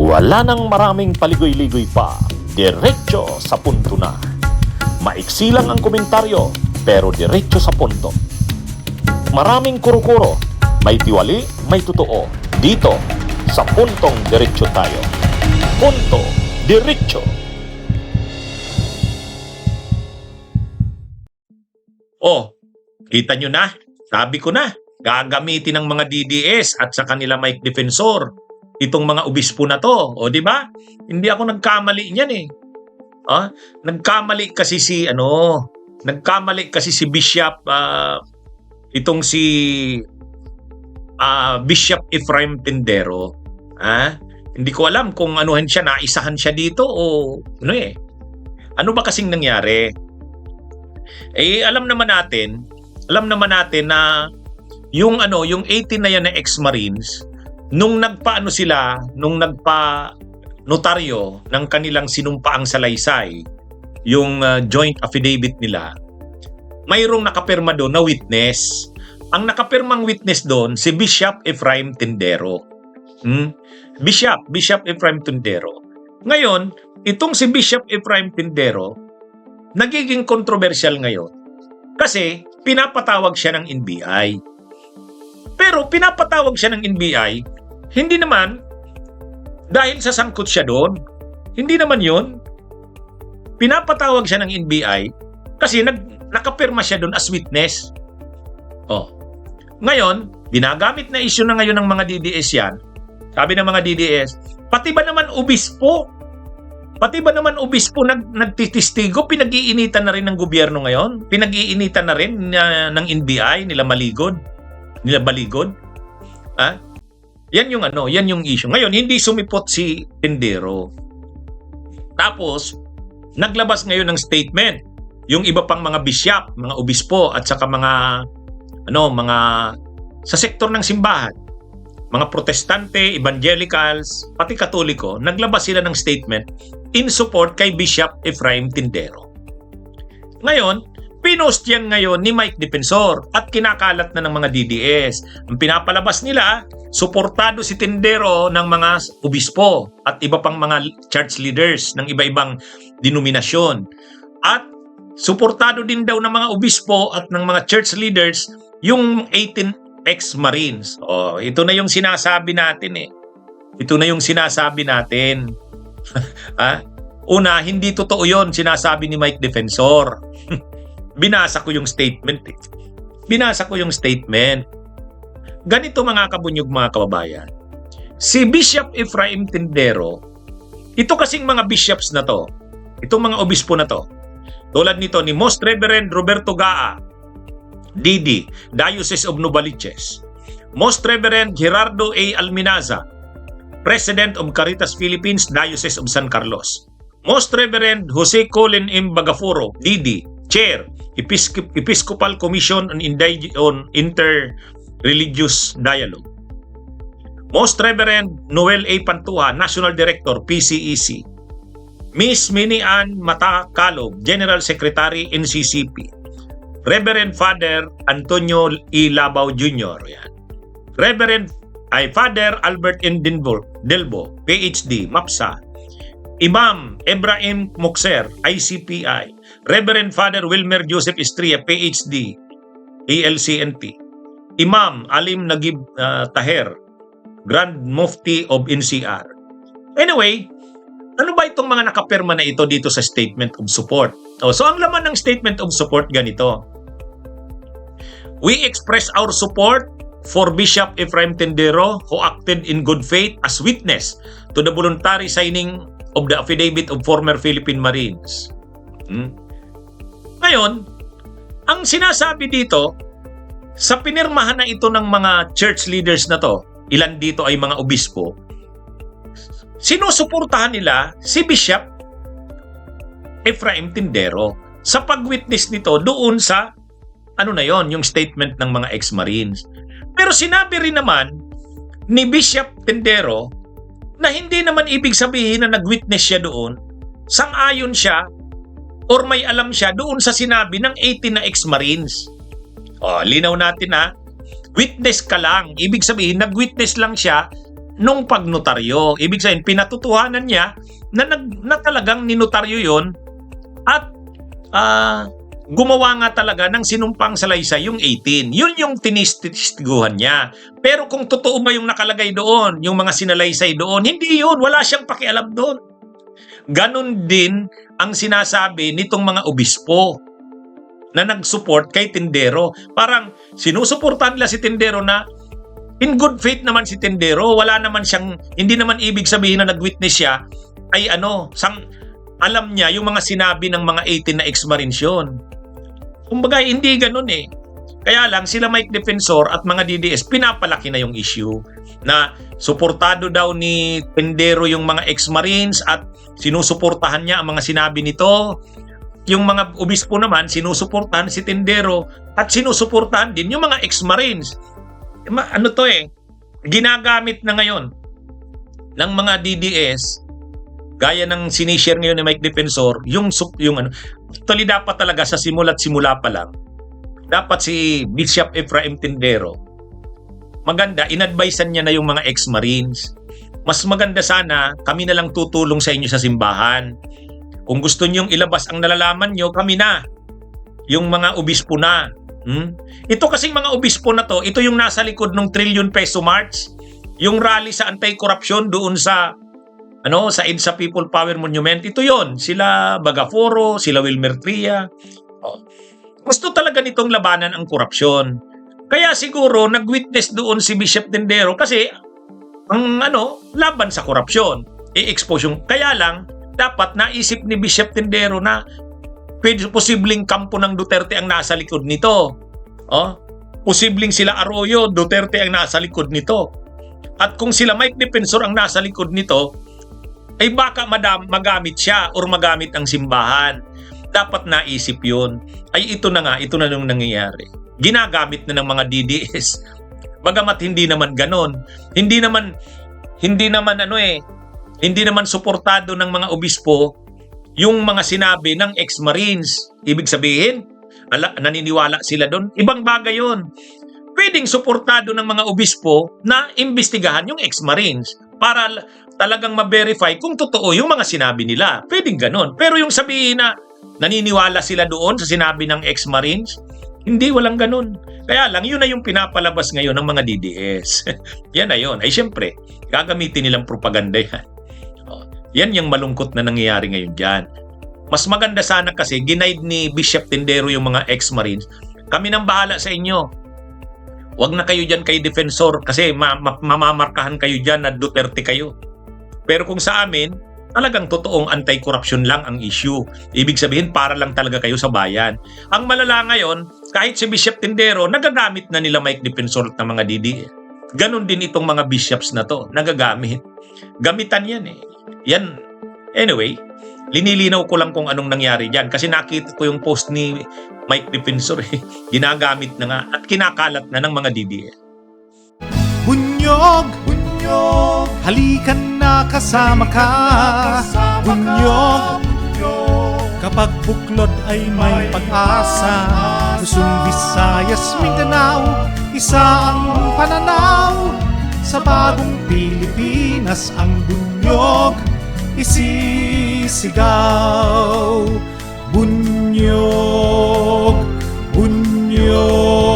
Wala nang maraming paligoy-ligoy pa, diretso sa punto na. Maiksi lang ang komentaryo, pero diretso sa punto. Maraming kuro-kuro, may tiwali, may totoo. Dito, sa puntong diretso tayo. Punto, diretso. Oh, kita nyo na, sabi ko na, gagamitin ng mga DDS at sa kanila Mike Defensor itong mga obispo na to. O, di ba? Hindi ako nagkamali niyan eh. Nagkamali kasi si Bishop itong si Bishop Ephraim Tindero. Hindi ko alam kung anuhan siya, naisahan siya dito o ano eh. Ano ba kasing nangyari? Alam naman natin na yung 18 na yan na ex-Marines nung nagpa-notaryo ng kanilang sinumpaang salaysay, yung joint affidavit nila, mayroong nakapirma doon na witness. Ang nakapirmang witness doon, si Bishop Ephraim Tindero. Bishop Ephraim Tindero. Ngayon, itong si Bishop Ephraim Tindero, nagiging controversial ngayon kasi pinapatawag siya ng NBI. Pero pinapatawag siya ng NBI, hindi naman dahil sa sangkot siya doon. Hindi naman yun. Pinapatawag siya ng NBI kasi nakapirma siya doon as witness. Ngayon, ginagamit na issue na ngayon ng mga DDS yan. Sabi ng mga DDS, pati ba naman obispo nagtitistigo, pinag-iinitan na rin ng gobyerno ngayon? Pinag-iinitan na rin ng NBI, nila Baligod? Yan yung issue. Ngayon, hindi sumipot si Tindero. Tapos, naglabas ngayon ng statement yung iba pang mga bishop, mga obispo at saka mga sa sektor ng simbahan, mga protestante, evangelicals, pati katoliko, naglabas sila ng statement in support kay Bishop Ephraim Tindero. Ngayon, pinost yan ngayon ni Mike Defensor at kinakalat na ng mga DDS. Ang pinapalabas nila, suportado si Tindero ng mga obispo at iba pang mga church leaders ng iba-ibang denominasyon. At suportado din daw ng mga obispo at ng mga church leaders yung 18 ex-Marines. Ito na yung sinasabi natin eh. Una, hindi totoo yun sinasabi ni Mike Defensor. Binasa ko yung statement. Ganito mga kabunyog, mga kababayan. Si Bishop Ephraim Tindero, ito kasing mga bishops na to, itong mga obispo na to, tulad nito ni Most Reverend Roberto Gaa, DD, Diocese of Novaliches, Most Reverend Gerardo A. Alminaza, President of Caritas Philippines, Diocese of San Carlos, Most Reverend Jose Colin M. Bagaforo, DD, Chair, Episcopal Commission on Inter-Religious Dialogue, Most Reverend Noel A. Pantuha, National Director, PCEC, Miss Minnie Ann Matacalog, General Secretary, NCCP, Reverend Father Antonio E. Labao Jr., Father Albert N. Delbo, PhD, MAPSA, Imam Ebrahim Moxer, ICPI, Reverend Father Wilmer Joseph Estrella, PhD, ALCNT, Imam Alim Nagib Taher, Grand Mufti of NCR. Anyway, ano ba itong mga nakapirma na ito dito sa Statement of Support? So ang laman ng Statement of Support ganito. We express our support for Bishop Ephraim Tindero who acted in good faith as witness to the voluntary signing of the affidavit of former Philippine Marines. Ngayon, ang sinasabi dito, sa pinirmahan na ito ng mga church leaders na to, ilan dito ay mga obispo, sinusuportahan nila si Bishop Ephraim Tindero sa pag-witness nito doon sa yung statement ng mga ex-Marines. Pero sinabi rin naman ni Bishop Tindero na hindi naman ibig sabihin na nag-witness siya doon, sang-ayon siya or may alam siya doon sa sinabi ng 18 na ex-Marines. Linaw natin witness ka lang. Ibig sabihin, nag-witness lang siya nung pagnotaryo. Ibig sabihin, pinatutuhanan niya na talagang ninotaryo yon at gumawa nga talaga ng sinumpang salaysay yung 18. Yun yung tinistiguhan niya. Pero kung totoo ba yung nakalagay doon, yung mga sinalaysay doon, hindi yun. Wala siyang pakialam doon. Ganon din ang sinasabi nitong mga obispo na nag-support kay Tindero. Parang sinusuportahan nila si Tindero na in good faith naman si Tindero. Wala naman siyang, hindi naman ibig sabihin na nag-witness siya ay alam niya yung mga sinabi ng mga 18 na ex-marines yun. Kumbaga, hindi ganun eh. Kaya lang, sila Mike Defensor at mga DDS, pinapalaki na yung issue na suportado daw ni Tindero yung mga ex-marines at sinusuportahan niya ang mga sinabi nito. Yung mga obispo naman, sinusuportahan si Tindero at sinusuportahan din yung mga ex-marines. Ginagamit na ngayon ng mga DDS gaya ng sinishare ngayon ni Mike Defensor, actually dapat talaga sa simula pa lang, dapat si Bishop Ephraim Tindero, maganda, inadvisean niya na yung mga ex-marines. Mas maganda sana, kami na lang tutulong sa inyo sa simbahan. Kung gusto niyong ilabas ang nalalaman niyo, kami na. Yung mga obispo na. Ito kasing mga obispo na to, ito yung nasa likod ng trillion peso march, yung rally sa anti-corruption doon sa EDSA People Power Monument. Ito yon, sila Bagaforo, sila Wilmer Tria. Gusto talaga nitong labanan ang korupsyon. Kaya siguro nag-witness doon si Bishop Tindero kasi ang laban sa korupsyon, i-expose yung. Kaya lang dapat naisip ni Bishop Tindero na posibleng kampo ng Duterte ang nasa likod nito. Posibleng sila Arroyo, Duterte ang nasa likod nito. At kung sila Mike Defensor ang nasa likod nito, ay baka magamit siya or magamit ang simbahan. Dapat naisip yun. Ay ito na nung nangyayari. Ginagamit na ng mga DDS. Bagamat hindi naman ganon. Hindi naman suportado ng mga obispo yung mga sinabi ng ex-marines. Ibig sabihin, naniniwala sila doon. Ibang bagay yun. Pwedeng suportado ng mga obispo na imbestigahan yung ex-marines para talagang ma-verify kung totoo yung mga sinabi nila. Pwedeng ganon. Pero yung sabihin na naniniwala sila doon sa sinabi ng ex-marines, hindi, walang ganon. Kaya lang, yun na yung pinapalabas ngayon ng mga DDS. Yan na yun. Ay syempre, gagamitin nilang propaganda yan. Yan yung malungkot na nangyayari ngayon dyan. Mas maganda sana kasi, ginaid ni Bishop Tindero yung mga ex-marines. Kami nang bahala sa inyo. Huwag na kayo dyan kay Defensor kasi mamamarkahan kayo dyan na Duterte kayo. Pero kung sa amin, talagang totoong anti-corruption lang ang issue. Ibig sabihin, para lang talaga kayo sa bayan. Ang malala ngayon, kahit si Bishop Tindero, nagagamit na nila Mike Defensor ng mga DDS. Ganon din itong mga bishops na to, nagagamit. Gamitan yan eh. Yan. Anyway, linilinaw ko lang kung anong nangyari dyan. Kasi nakita ko yung post ni Mike Defensor eh. Ginagamit na nga at kinakalat na ng mga DDS. Bunyog, halikan na kasama ka. Bunyog, kapag buklod ay may pag-asa. Luzon, Visayas, Mindanao, isa ang pananaw. Sa bagong Pilipinas ang bunyog isisigaw. Bunyog, bunyog.